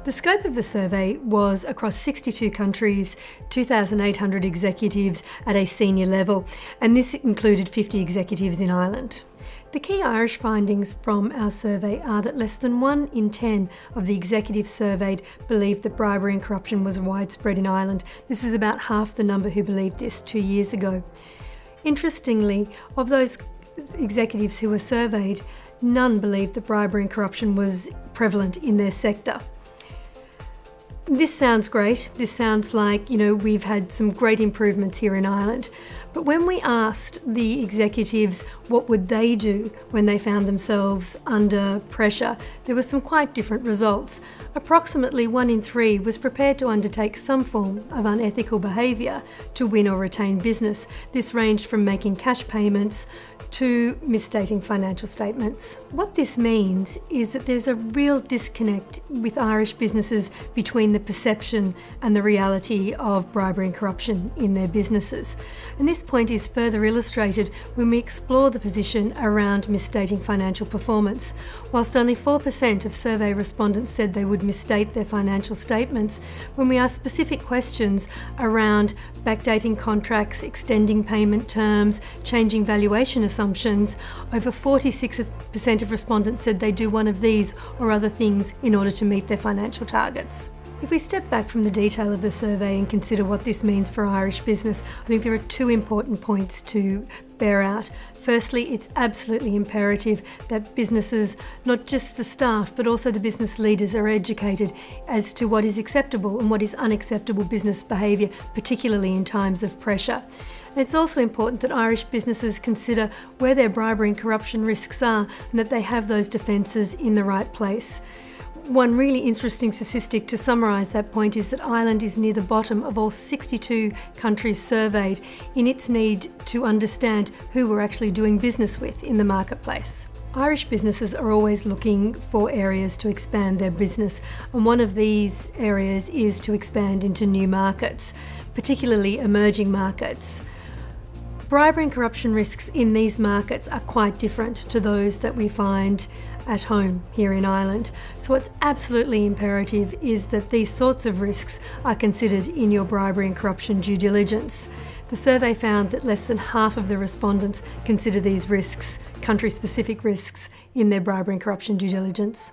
The scope of the survey was across 62 countries, 2,800 executives at a senior level, and this included 50 executives in Ireland. The key Irish findings from our survey are that less than 1 in 10 of the executives surveyed believed that bribery and corruption was widespread in Ireland. This is about half the number who believed this 2 years ago. Interestingly, of those executives who were surveyed, none believed that bribery and corruption was prevalent in their sector. This sounds great. This sounds like, we've had some great improvements here in Ireland. But when we asked the executives what would they do when they found themselves under pressure, there were some quite different results. Approximately 1 in 3 was prepared to undertake some form of unethical behaviour to win or retain business. This ranged from making cash payments to misstating financial statements. What this means is that there's a real disconnect with Irish businesses between the perception and the reality of bribery and corruption in their businesses. And this point is further illustrated when we explore the position around misstating financial performance. Whilst only 4% of survey respondents said they would misstate their financial statements, when we ask specific questions around backdating contracts, extending payment terms, changing valuation assumptions, over 46% of respondents said they do one of these or other things in order to meet their financial targets. If we step back from the detail of the survey and consider what this means for Irish business, I think there are 2 important points to bear out. Firstly, it's absolutely imperative that businesses, not just the staff, but also the business leaders, are educated as to what is acceptable and what is unacceptable business behaviour, particularly in times of pressure. And it's also important that Irish businesses consider where their bribery and corruption risks are and that they have those defences in the right place. One really interesting statistic to summarise that point is that Ireland is near the bottom of all 62 countries surveyed in its need to understand who we're actually doing business with in the marketplace. Irish businesses are always looking for areas to expand their business, and one of these areas is to expand into new markets, particularly emerging markets. Bribery and corruption risks in these markets are quite different to those that we find at home here in Ireland. So what's absolutely imperative is that these sorts of risks are considered in your bribery and corruption due diligence. The survey found that less than half of the respondents consider these risks, country-specific risks, in their bribery and corruption due diligence.